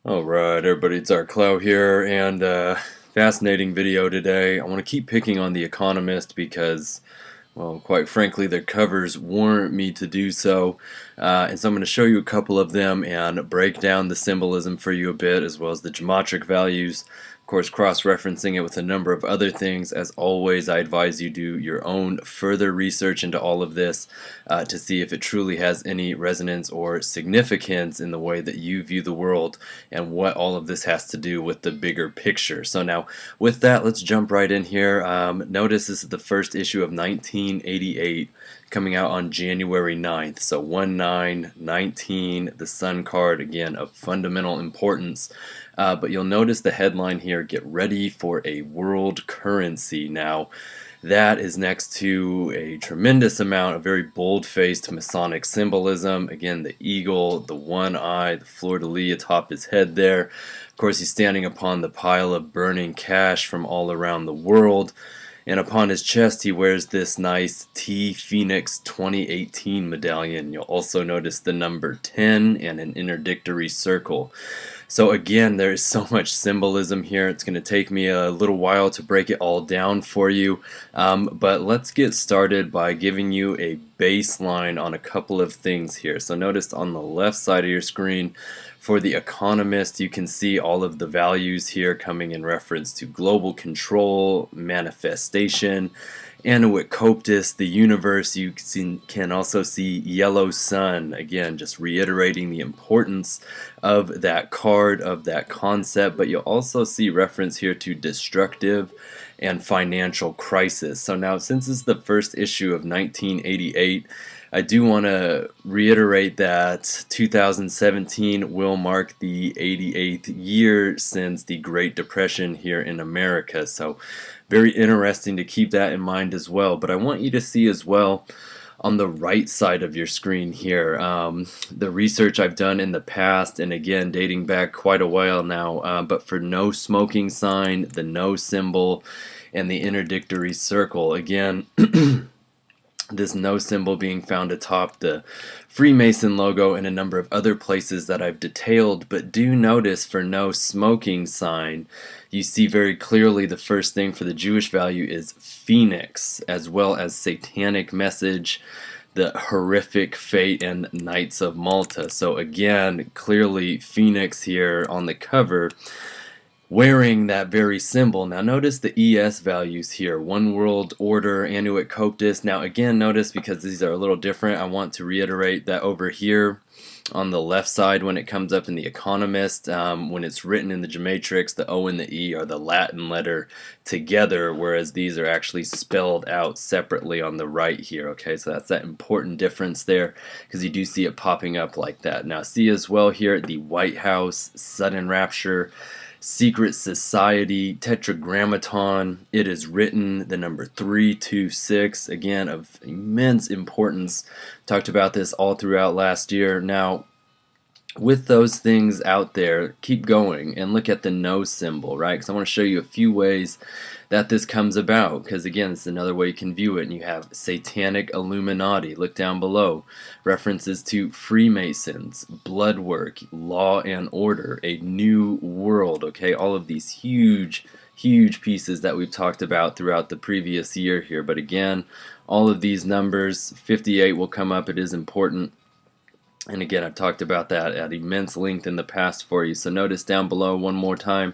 Alright everybody, it's our Klaus here, and fascinating video today. I want to keep picking on the Economist because, well, quite frankly, their covers warrant me to do so. And so I'm going to show you a couple of them and break down the symbolism for you a bit, as well as the geometric values. Of course, cross-referencing it with a number of other things. As always, I advise you do your own further research into all of this to see if it truly has any resonance or significance in the way that you view the world and what all of this has to do with the bigger picture. So now, with that, let's jump right in here. Notice this is the first issue of 1988, coming out on January 9th. So 1919, the Sun card, again, of fundamental importance. But you'll notice the headline here, get ready for a world currency. Now, that is next to a tremendous amount of very bold-faced Masonic symbolism. Again, the eagle, the one eye, the fleur-de-lis atop his head there. Of course, he's standing upon the pile of burning cash from all around the world. And upon his chest he wears this nice T Phoenix 2018 medallion. You'll also notice the number 10 and an interdictory circle. So again, there is so much symbolism here. It's going to take me a little while to break it all down for you. But let's get started by giving you a baseline on a couple of things here. So notice on the left side of your screen, for the Economist, you can see all of the values here coming in reference to global control, manifestation, Antichrist, the universe. You can also see yellow sun, again just reiterating the importance of that card, of that concept, but you'll also see reference here to destructive and financial crisis. So now, since it's the first issue of 1988, I do want to reiterate that 2017 will mark the 88th year since the Great Depression here in America. So very interesting to keep that in mind as well. But I want you to see as well on the right side of your screen here the research I've done in the past, and again dating back quite a while now, but for no smoking sign, the no symbol, and the interdictory circle. Again, this no symbol being found atop the Freemason logo and a number of other places that I've detailed. But do notice for no smoking sign, you see very clearly the first thing for the Jewish value is Phoenix, as well as satanic message, the horrific fate, and Knights of Malta. So again, clearly Phoenix here on the cover, wearing that very symbol. Now notice the ES values here, One World Order, Antichrist. Now again, notice, because these are a little different, I want to reiterate that over here on the left side, when it comes up in the Economist, when it's written in the Geomatrix, the O and the E are the Latin letter together, whereas these are actually spelled out separately on the right here. Okay, so that's that important difference there, because you do see it popping up like that. Now see as well here the White House, Sudden Rapture, Secret Society, Tetragrammaton, It Is Written, the number 326, again of immense importance. Talked about this all throughout last year. Now, with those things out there, keep going and look at the no symbol, right? Because I want to show you a few ways that this comes about, because again, it's another way you can view it. And you have Satanic Illuminati, look down below, references to Freemasons, blood work, law and order, a new world. Okay, all of these huge pieces that we've talked about throughout the previous year here. But again, all of these numbers, 58 will come up. It is important. And again, I've talked about that at immense length in the past for you. So notice down below one more time,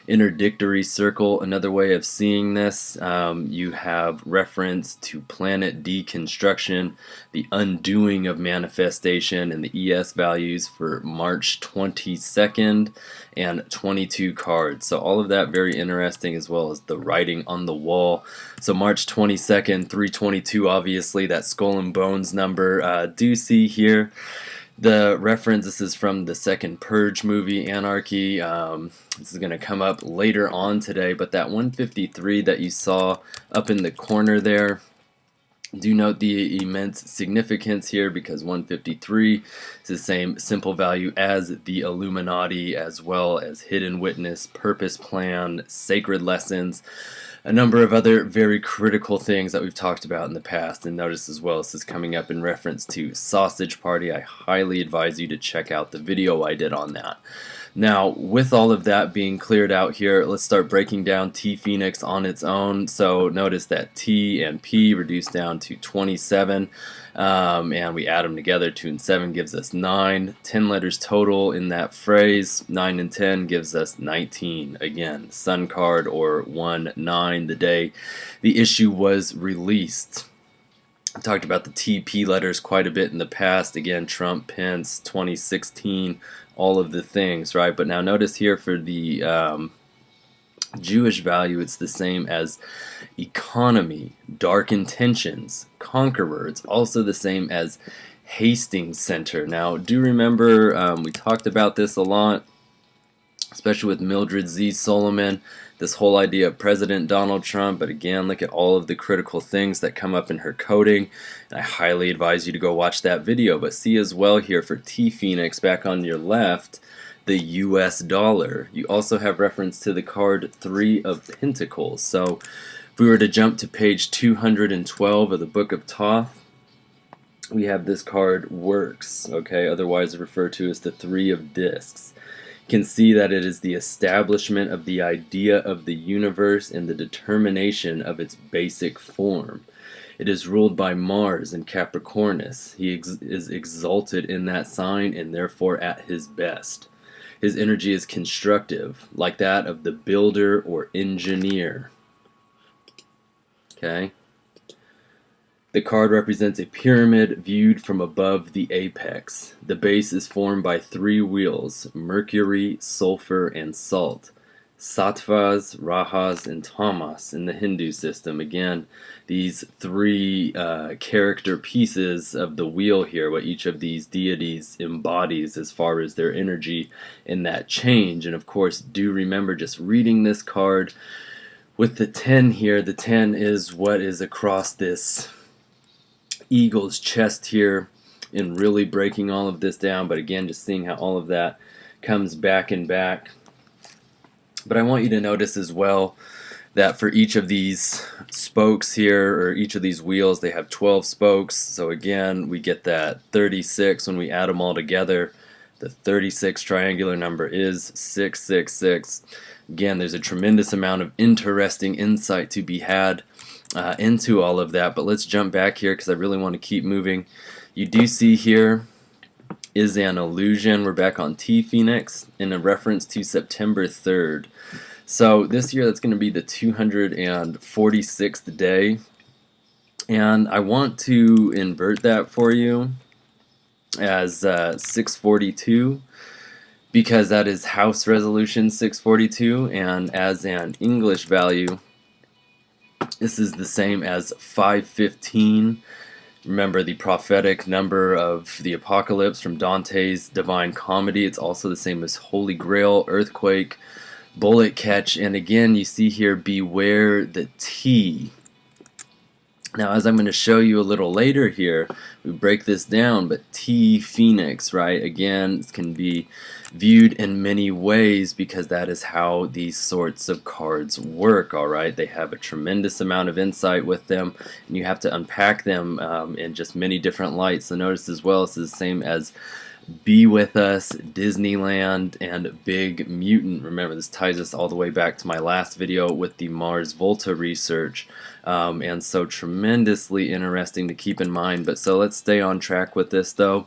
interdictory circle, another way of seeing this. You have reference to planet deconstruction, the undoing of manifestation, and the ES values for March 22nd and 22 cards. So all of that very interesting, as well as the writing on the wall. So March 22nd, 322, obviously that skull and bones number. Do see here the reference, this is from the second Purge movie, Anarchy. This is going to come up later on today, but that 153 that you saw up in the corner there, do note the immense significance here, because 153 is the same simple value as the Illuminati, as well as Hidden Witness, Purpose Plan, Sacred Lessons. a number of other very critical things that we've talked about in the past. And notice as well, this is coming up in reference to Sausage Party. I highly advise you to check out the video I did on that. Now, with all of that being cleared out here, let's start breaking down T Phoenix on its own. So notice that T and P reduced down to 27, and we add them together. 2 and 7 gives us 9. 10 letters total in that phrase. 9 and 10 gives us 19. Again, Sun card, or 1-9, the day the issue was released. I've talked about the TP letters quite a bit in the past. Again, Trump, Pence, 2016, all of the things, right? But now notice here for the Jewish value, it's the same as economy, dark intentions, conqueror. It's also the same as Hastings Center. Now, do remember we talked about this a lot, especially with Mildred Z. Solomon, this whole idea of President Donald Trump. But again, look at all of the critical things that come up in her coding. And I highly advise you to go watch that video. But see as well here for T Phoenix, back on your left, the US dollar. You also have reference to the card 3 of Pentacles. So if we were to jump to page 212 of the Book of Thoth, we have this card Works, okay, otherwise referred to as the 3 of Discs. Can see that it is the establishment of the idea of the universe and the determination of its basic form. It is ruled by Mars in Capricornus. He is exalted in that sign and therefore at his best. His energy is constructive, like that of the builder or engineer. Okay? The card represents a pyramid viewed from above the apex. The base is formed by 3 wheels: Mercury, Sulfur, and Salt. Sattvas, Rajas, and Tamas in the Hindu system. Again, these 3 character pieces of the wheel here, what each of these deities embodies as far as their energy in that change. And of course, do remember just reading this card with the 10 here. The 10 is what is across this eagle's chest here, and really breaking all of this down. But again, just seeing how all of that comes back and back. But I want you to notice as well that for each of these spokes here, or each of these wheels, they have 12 spokes. So again, we get that 36 when we add them all together. The 36 triangular number is 666. Again, there's a tremendous amount of interesting insight to be had into all of that. But let's jump back here because I really want to keep moving. You do see here is an illusion. We're back on T Phoenix in a reference to September 3rd. So this year that's going to be the 246th day. And I want to invert that for you as 642, because that is House Resolution 642, and as an English value, this is the same as 515. Remember the prophetic number of the apocalypse from Dante's Divine Comedy. It's also the same as Holy Grail, Earthquake, Bullet Catch, and again you see here, beware the T. Now, as I'm going to show you a little later here, we break this down, but T Phoenix, right, again, can be viewed in many ways because that is how these sorts of cards work, all right? They have a tremendous amount of insight with them, and you have to unpack them in just many different lights. So notice as well, it's the same as Be With Us, Disneyland, and Big Mutant. Remember, this ties us all the way back to my last video with the Mars Volta research, and so tremendously interesting to keep in mind. But so let's stay on track with this though.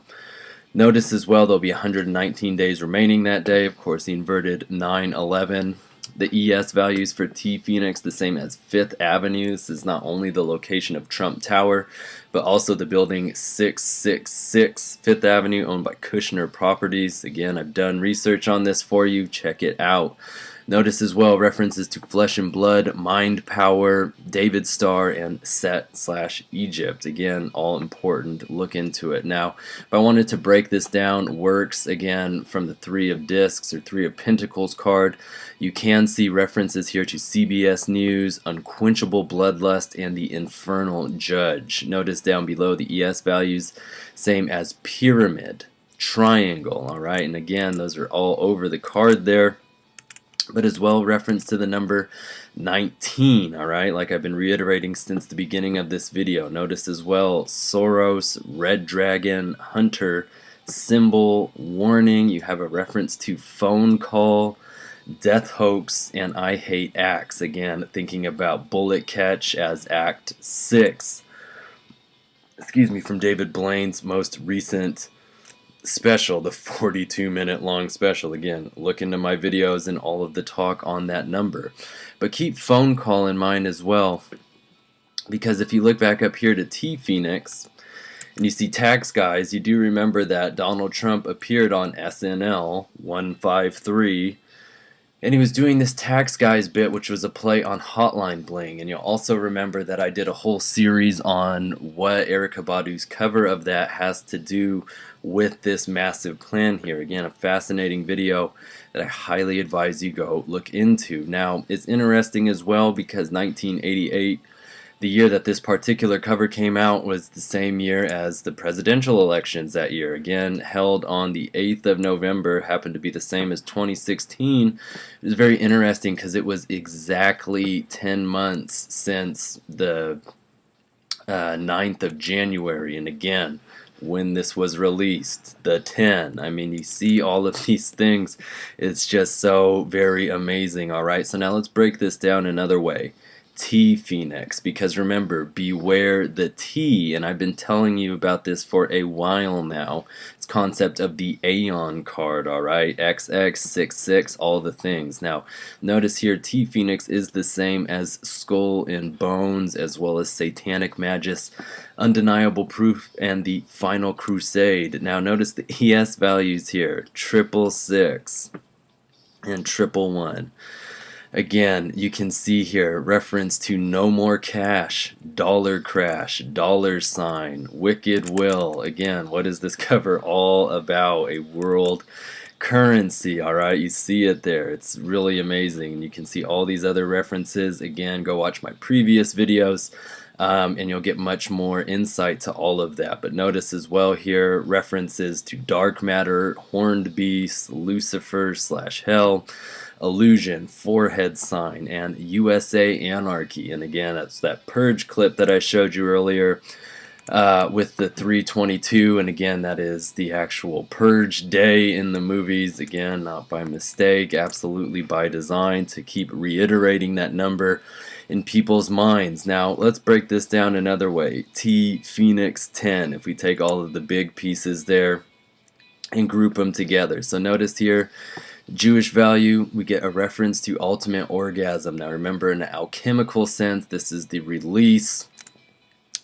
Notice as well there'll be 119 days remaining that day. Of course, the inverted 9/11. The ES values for T Phoenix the same as 5th Avenue. This is not only the location of Trump Tower, but also the building 666 5th Avenue, owned by Kushner Properties. Again, I've done research on this for you. Check it out. Notice as well references to Flesh and Blood, Mind Power, David Star, and Set/Egypt. Again, all important. Look into it. Now, if I wanted to break this down, Works, again, from the 3 of Discs or 3 of Pentacles card, you can see references here to CBS News, Unquenchable Bloodlust, and the Infernal Judge. Notice down below the ES values, same as Pyramid, Triangle, all right? And again, those are all over the card there. But as well, reference to the number 19, alright, like I've been reiterating since the beginning of this video. Notice as well, Soros, Red Dragon, Hunter, Symbol, Warning. You have a reference to Phone Call, Death Hoax, and I Hate Acts. Again, thinking about Bullet Catch as Act 6. Excuse me, from David Blaine's most recent special, the 42-minute long special. Again, look into my videos and all of the talk on that number. But keep Phone Call in mind as well, because if you look back up here to T Phoenix and you see Tax Guys, you do remember that Donald Trump appeared on SNL 153, and he was doing this Tax Guys bit, which was a play on Hotline Bling. And you'll also remember that I did a whole series on what Erykah Badu's cover of that has to do with this massive plan here. Again, a fascinating video that I highly advise you go look into. Now, it's interesting as well because 1988, the year that this particular cover came out, was the same year as the presidential elections that year. Again, held on the 8th of November, happened to be the same as 2016. It was very interesting because it was exactly 10 months since the 9th of January. And again, when this was released, the 10. I mean, you see all of these things. It's just so very amazing. Alright, so now let's break this down another way. T Phoenix, because remember, beware the T, and I've been telling you about this for a while now. It's concept of the Aeon card, alright? XX, 66, all the things. Now, notice here, T Phoenix is the same as Skull and Bones, as well as Satanic Magus, Undeniable Proof, and the Final Crusade. Now, notice the ES values here, 666 and 111. Again, you can see here reference to No More Cash, Dollar Crash, Dollar Sign, Wicked Will. Again, what is this cover all about? A world currency, alright? You see it there. It's really amazing. And you can see all these other references. Again, go watch my previous videos. And you'll get much more insight to all of that. But notice as well here references to dark matter, horned beast, Lucifer / hell, illusion, forehead sign, and USA anarchy. And again, that's that purge clip that I showed you earlier with the 322. And again, that is the actual purge day in the movies. Again, not by mistake, absolutely by design, to keep reiterating that number in people's minds. Now, let's break this down another way. T Phoenix 10, if we take all of the big pieces there and group them together. So notice here, Jewish value, we get a reference to ultimate orgasm. Now remember, in an alchemical sense, this is the release,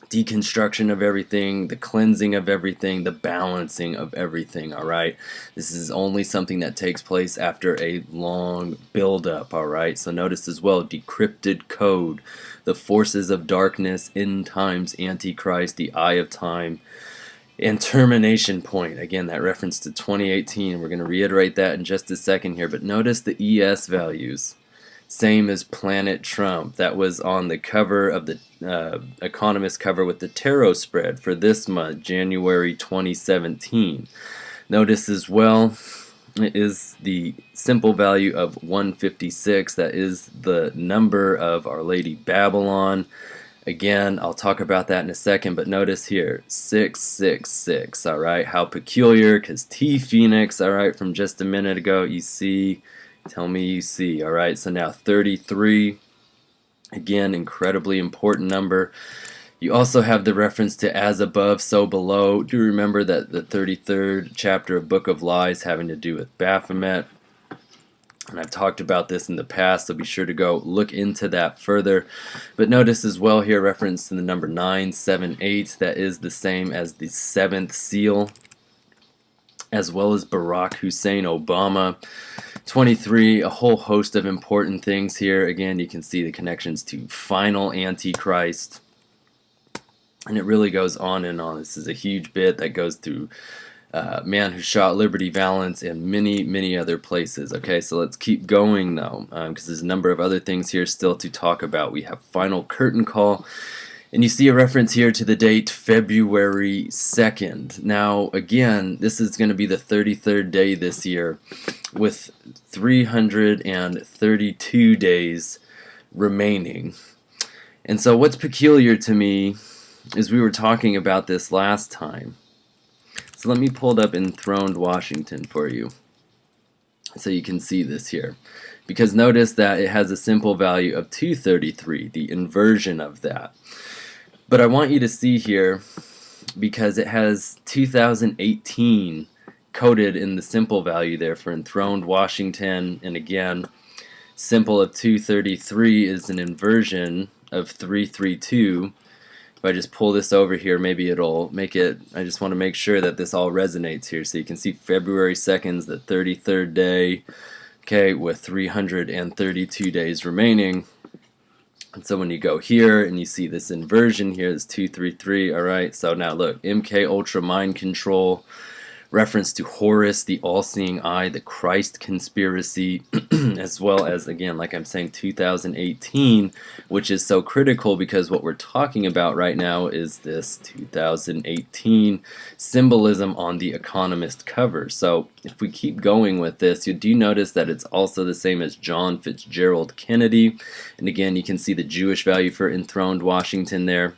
deconstruction of everything, the cleansing of everything, the balancing of everything, alright? This is only something that takes place after a long build-up, alright? So notice as well, decrypted code, the forces of darkness, end times, Antichrist, the eye of time, and termination point. Again, that reference to 2018. We're going to reiterate that in just a second here, but notice the ES values. Same as Planet Trump. That was on the cover of the Economist cover with the tarot spread for this month, January 2017. Notice as well is the simple value of 156. That is the number of Our Lady Babylon. Again, I'll talk about that in a second, but notice here, 666, alright? How peculiar, because T Phoenix, alright, from just a minute ago, you see, tell me you see, alright? So now 33, again, incredibly important number. You also have the reference to as above, so below. Do remember that the 33rd chapter of Book of Lies having to do with Baphomet. And I've talked about this in the past, so be sure to go look into that further. But notice as well here reference to the number 978. That is the same as the 7th seal, as well as Barack Hussein Obama. 23, a whole host of important things here. Again, you can see the connections to final Antichrist. And it really goes on and on. This is a huge bit that goes through Man Who Shot Liberty Valance and many, many other places. Okay, so let's keep going though, because there's a number of other things here still to talk about. We have Final Curtain Call, and you see a reference here to the date February 2nd. Now, again, this is going to be the 33rd day this year, with 332 days remaining. And so what's peculiar to me is we were talking about this last time. So let me pull it up Enthroned Washington for you so you can see this here. Because notice that it has a simple value of 233, the inversion of that. But I want you to see here, because it has 2018 coded in the simple value there for Enthroned Washington, and again, simple of 233 is an inversion of 332. If I just pull this over here, maybe it'll make it, I just want to make sure that this all resonates here. So you can see February 2nd is the 33rd day, okay, with 332 days remaining. And so when you go here and you see this inversion here, this 233, alright, so now look, MK Ultra Mind Control, reference to Horus, the all-seeing eye, the Christ conspiracy, as well as, again, like I'm saying, 2018, which is so critical because what we're talking about right now is this 2018 symbolism on the Economist cover. So if we keep going with this, you do notice that it's also the same as John Fitzgerald Kennedy. And again, you can see the Jewish value for Enthroned Washington there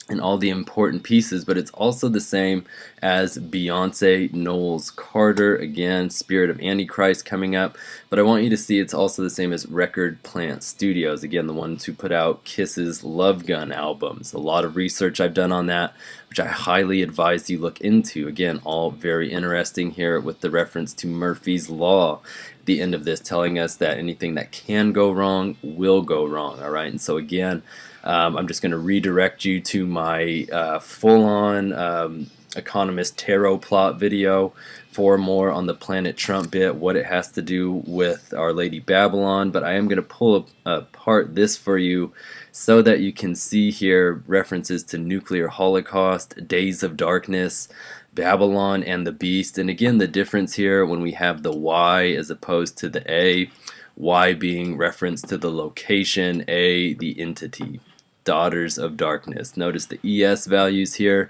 and all the important pieces, but it's also the same as Beyonce Knowles Carter, again, Spirit of Antichrist coming up, but I want you to see it's also the same as Record Plant Studios, again, the ones who put out Kiss's Love Gun albums. A lot of research I've done on that, which I highly advise you look into. Again, all very interesting here with the reference to Murphy's Law at the end of this, telling us that anything that can go wrong will go wrong, all right? And so again, I'm just going to redirect you to my full-on Economist tarot plot video for more on the Planet Trump bit, what it has to do with Our Lady Babylon, but I am going to pull apart this for you so that you can see here references to nuclear holocaust, days of darkness, Babylon and the beast, and again the difference here when we have the Y as opposed to the A, Y being reference to the location, A the entity. Daughters of Darkness. Notice the ES values here.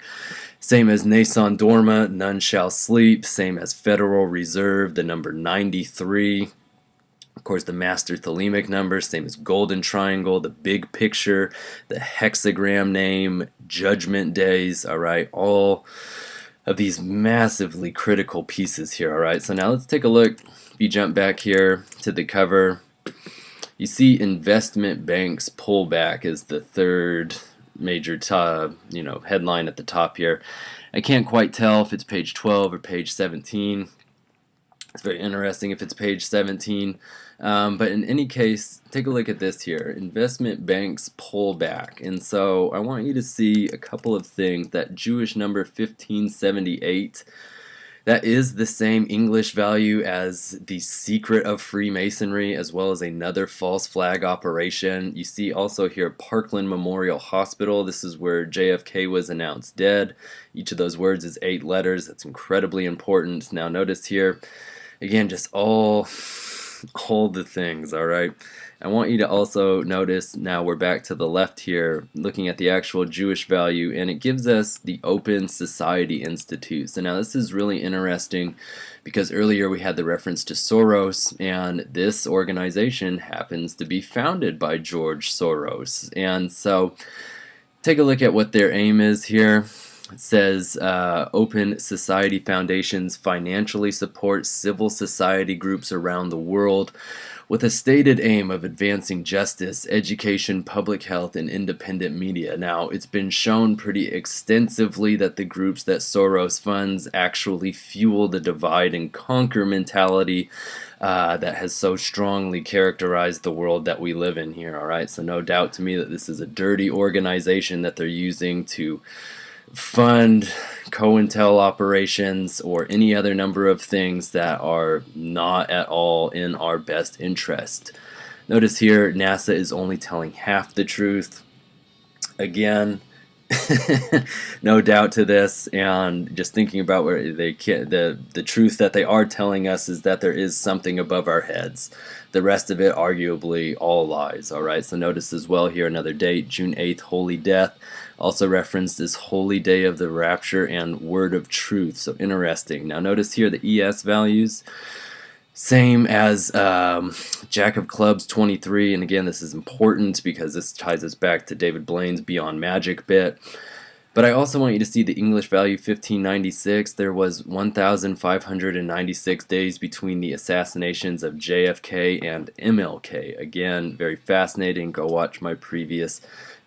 Same as Nason Dorma, None Shall Sleep. Same as Federal Reserve, the number 93. Of course, the Master Thelemic number. Same as Golden Triangle, the Big Picture, the Hexagram name, Judgment Days. All right, all of these massively critical pieces here. All right, so now let's take a look. If you jump back here to the cover, you see investment banks pullback is the third major headline at the top here. I can't quite tell if it's page 12 or page 17. It's very interesting if it's page 17. But in any case, take a look at this here. Investment banks pullback. And so I want you to see a couple of things. That Jewish number 1578, that is the same English value as the secret of Freemasonry, as well as another false flag operation. You see also here Parkland Memorial Hospital. This is where JFK was announced dead. Each of those words is 8 letters. That's incredibly important. Now notice here, again, just all the things, all right? I want you to also notice, now we're back to the left here, looking at the actual Jewish value, and it gives us the Open Society Institute. So now this is really interesting because earlier we had the reference to Soros, and this organization happens to be founded by George Soros. And so take a look at what their aim is here. It says Open Society Foundations financially support civil society groups around the world with a stated aim of advancing justice, education, public health, and independent media. Now, it's been shown pretty extensively that the groups that Soros funds actually fuel the divide and conquer mentality that has so strongly characterized the world that we live in here, all right? So no doubt to me that this is a dirty organization that they're using to fund COINTEL operations or any other number of things that are not at all in our best interest. Notice here NASA is only telling half the truth. Again, no doubt to this, and just thinking about where they can, the truth that they are telling us is that there is something above our heads. The rest of it arguably all lies. All right, so notice as well here another date, June 8th, Holy Death. Also referenced as Holy Day of the Rapture and Word of Truth. So interesting. Now notice here the ES values. Same as Jack of Clubs 23, and again, this is important because this ties us back to David Blaine's Beyond Magic bit. But I also want you to see the English value 1596. There was 1,596 days between the assassinations of JFK and MLK. Again, very fascinating. Go watch my previous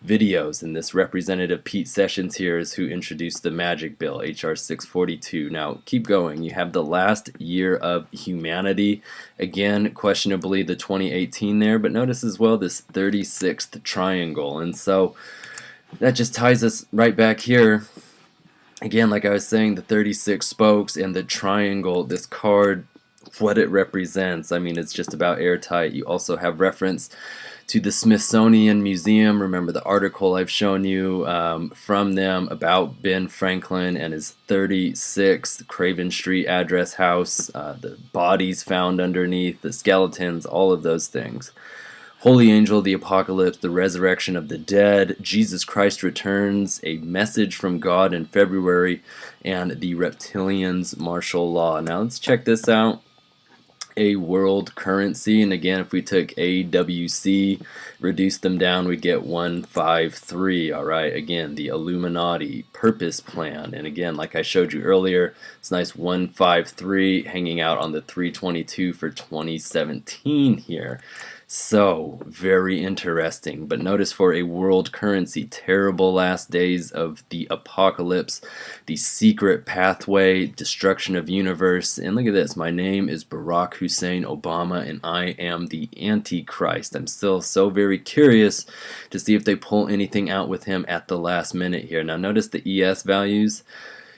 videos. And this representative Pete Sessions here is who introduced the Magic Bill, HR 642. Now, keep going. You have the last year of humanity. Again, questionably the 2018 there, but notice as well this 36th triangle. And so that just ties us right back here. Again, like I was saying, the 36 spokes and the triangle, this card, what it represents. I mean, it's just about airtight. You also have reference to the Smithsonian Museum. Remember the article I've shown you from them about Ben Franklin and his 36th Craven Street address house, the bodies found underneath, the skeletons, all of those things. Holy Angel, the Apocalypse, the Resurrection of the Dead, Jesus Christ Returns, a Message from God in February, and the Reptilians' Martial Law. Now let's check this out. A world currency, and again, if we took AWC, reduce them down, we get 153. All right, again, the Illuminati purpose plan, and again, like I showed you earlier, it's nice 153 hanging out on the 322 for 2017 here. So, very interesting. But notice for a world currency, terrible last days of the apocalypse, the secret pathway, destruction of universe. And look at this. My name is Barack Hussein Obama, and I am the Antichrist. I'm still so very curious to see if they pull anything out with him at the last minute here. Now, notice the ES values.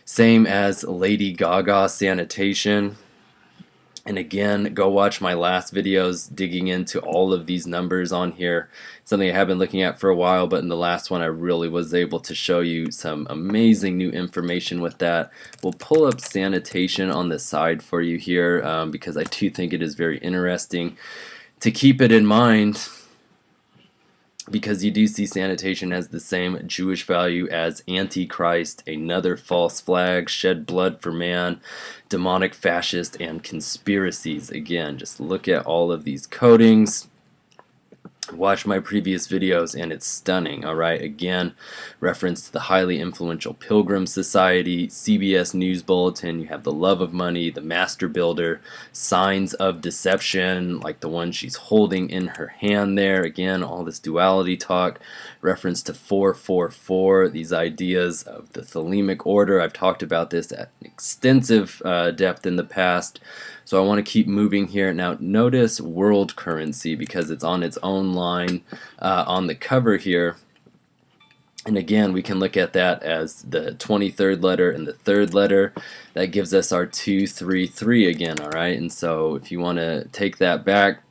Same as Lady Gaga sanitation. And again, go watch my last videos digging into all of these numbers on here. Something I have been looking at for a while, but in the last one I really was able to show you some amazing new information with that. We'll pull up sanitation on the side for you here because I do think it is very interesting to keep it in mind, because you do see sanitation as the same Jewish value as Antichrist, another false flag, shed blood for man, demonic, fascist, and conspiracies. Again, just look at all of these codings. Watch my previous videos and it's stunning. Alright, again, reference to the highly influential Pilgrim Society, CBS News Bulletin. You have the love of money, the master builder, signs of deception, like the one she's holding in her hand there. Again, all this duality talk, reference to 444, these ideas of the thelemic order. I've talked about this at extensive depth in the past. So I want to keep moving here. Now notice world currency because it's on its own line on the cover here. And again, we can look at that as the 23rd letter and the 3rd letter. That gives us our 233 again, all right? And so if you want to take that back,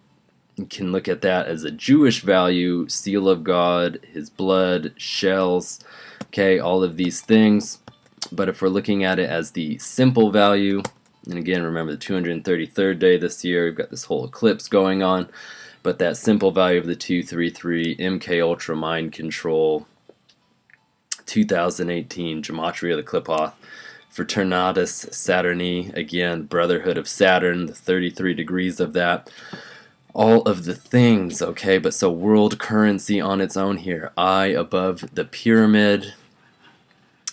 you can look at that as a Jewish value, seal of God, his blood, shells, okay, all of these things. But if we're looking at it as the simple value, and again, remember the 233rd day this year, we've got this whole eclipse going on, but that simple value of the 233, MK Ultra Mind Control, 2018, Gematria of the Qliphoth, Fraternatus Saturni, again, Brotherhood of Saturn, the 33 degrees of that, all of the things, okay, but so world currency on its own here, I above the pyramid.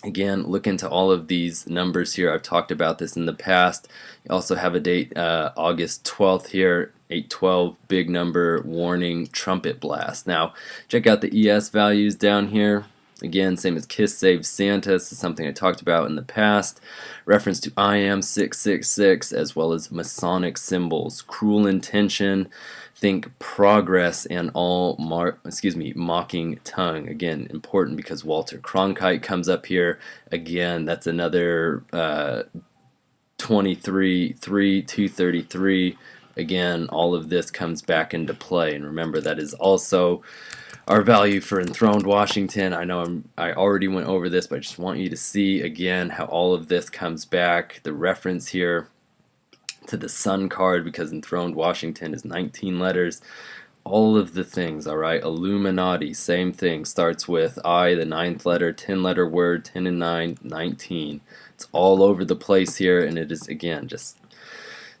Again, look into all of these numbers here. I've talked about this in the past. You also have a date, August 12th here, 812, big number, warning, trumpet blast. Now, check out the ES values down here. Again, same as Kiss Save Santa. This is something I talked about in the past. Reference to I Am 666, as well as Masonic symbols. Cruel intention. Think progress and all mocking tongue. Again, important because Walter Cronkite comes up here. Again, that's another 233. Again, all of this comes back into play. And remember, that is also our value for enthroned Washington. I know I already went over this, but I just want you to see again how all of this comes back. The reference here to the Sun card, because enthroned Washington is 19 letters. All of the things, all right. Illuminati, same thing. Starts with I, the 9th letter, 10-letter word, 10 and 9, 19. It's all over the place here, and it is again just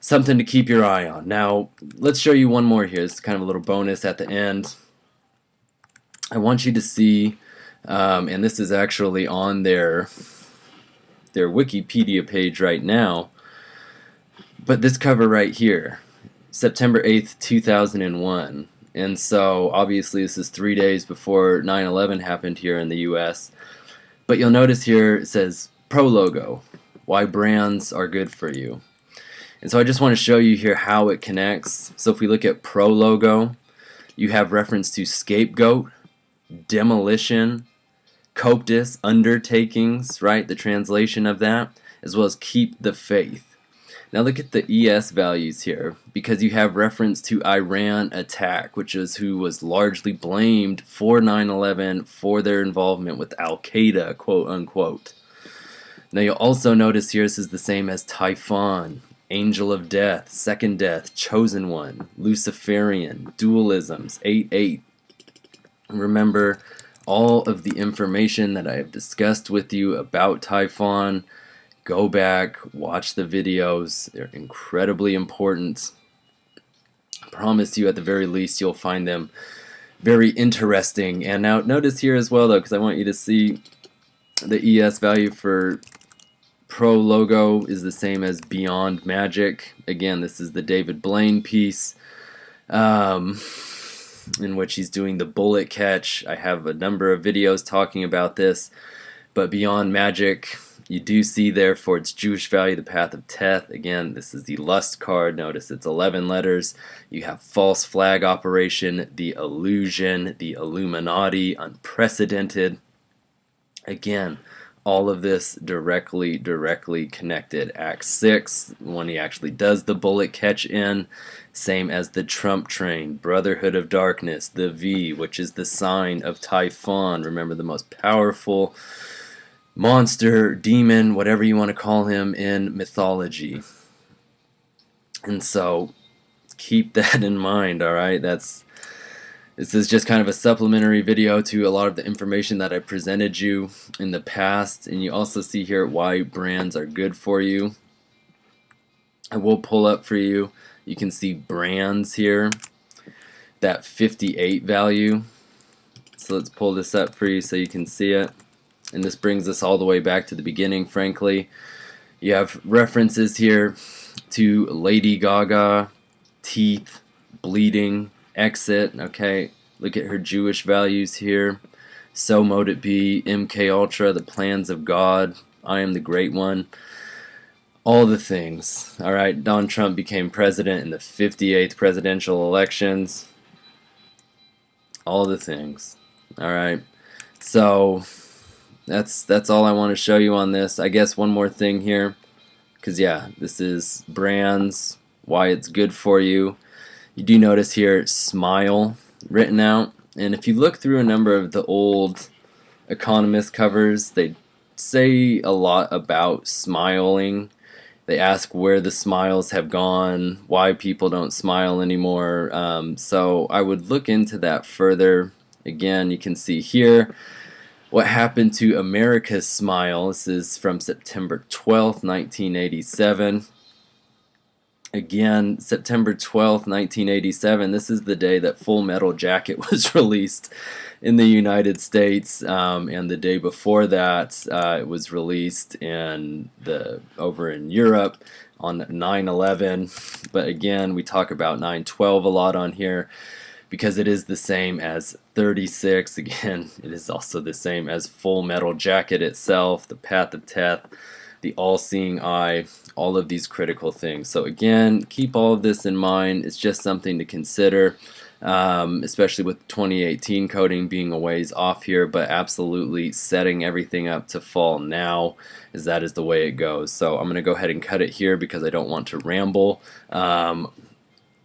something to keep your eye on. Now, let's show you one more here. It's kind of a little bonus at the end. I want you to see, and this is actually on their Wikipedia page right now, but this cover right here, September 8th, 2001. And so, obviously, this is 3 days before 9/11 happened here in the US. But you'll notice here it says Pro Logo, why brands are good for you. And so I just want to show you here how it connects. So if we look at Pro Logo, you have reference to scapegoat, demolition, coptus, undertakings, right? The translation of that, as well as keep the faith. Now look at the ES values here, because you have reference to Iran attack, which is who was largely blamed for 9/11 for their involvement with Al-Qaeda, quote unquote. Now you'll also notice here this is the same as Typhon, Angel of Death, Second Death, Chosen One, Luciferian, Dualisms, 8/8. Remember all of the information that I have discussed with you about Typhon. Go back, watch the videos. They're incredibly important. I promise you, at the very least, you'll find them very interesting. And now notice here as well, though, because I want you to see the ES value for Pro Logo is the same as Beyond Magic. Again, this is the David Blaine piece, in which he's doing the bullet catch. I have a number of videos talking about this, but Beyond Magic, you do see there for its Jewish value, the Path of Teth. Again, this is the Lust card. Notice it's 11 letters. You have False Flag Operation, the Illusion, the Illuminati, Unprecedented. Again, all of this directly connected. Act 6, when he actually does the bullet catch in, same as the Trump train, Brotherhood of Darkness, the V, which is the sign of Typhon. Remember, the most powerful monster, demon, whatever you want to call him in mythology. And so keep that in mind, alright? This is just kind of a supplementary video to a lot of the information that I presented you in the past. And you also see here why brands are good for you. I will pull up for you. You can see brands here, that 58 value. So let's pull this up for you so you can see it. And this brings us all the way back to the beginning, frankly. You have references here to Lady Gaga, teeth, bleeding, exit. Okay, look at her Jewish values here. So mote it be, MK Ultra, the plans of God, I am the great one. All the things. Alright, Donald Trump became president in the 58th presidential elections. All the things. Alright, so that's all I want to show you on this. I guess one more thing here, because yeah, this is brands, why it's good for you. You do notice here smile written out, and if you look through a number of the old Economist covers, they say a lot about smiling. They ask where the smiles have gone, why people don't smile anymore. So I would look into that further. Again, you can see here what happened to America's smile. This is from September 12th, 1987. Again, September 12th, 1987, this is the day that Full Metal Jacket was released in the United States, and the day before that it was released over in Europe on 9/11. But again, we talk about 9/12 a lot on here because it is the same as 36. Again, it is also the same as Full Metal Jacket itself, the Path of Teth, the all-seeing eye, all of these critical things. So again, keep all of this in mind. It's just something to consider, especially with 2018 coding being a ways off here, but absolutely setting everything up to fall now, as that is the way it goes. So I'm going to go ahead and cut it here because I don't want to ramble.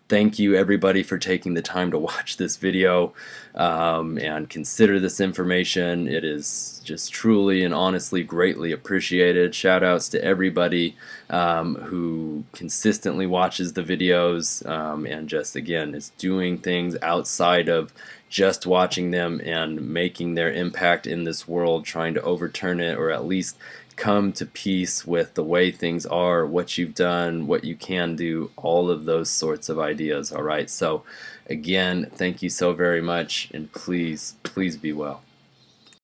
Thank you everybody for taking the time to watch this video and consider this information. It is just truly and honestly greatly appreciated. Shout outs to everybody who consistently watches the videos and just again is doing things outside of just watching them and making their impact in this world, trying to overturn it, or at least come to peace with the way things are, what you've done, what you can do, all of those sorts of ideas. All right, so again, thank you so very much, and please be well.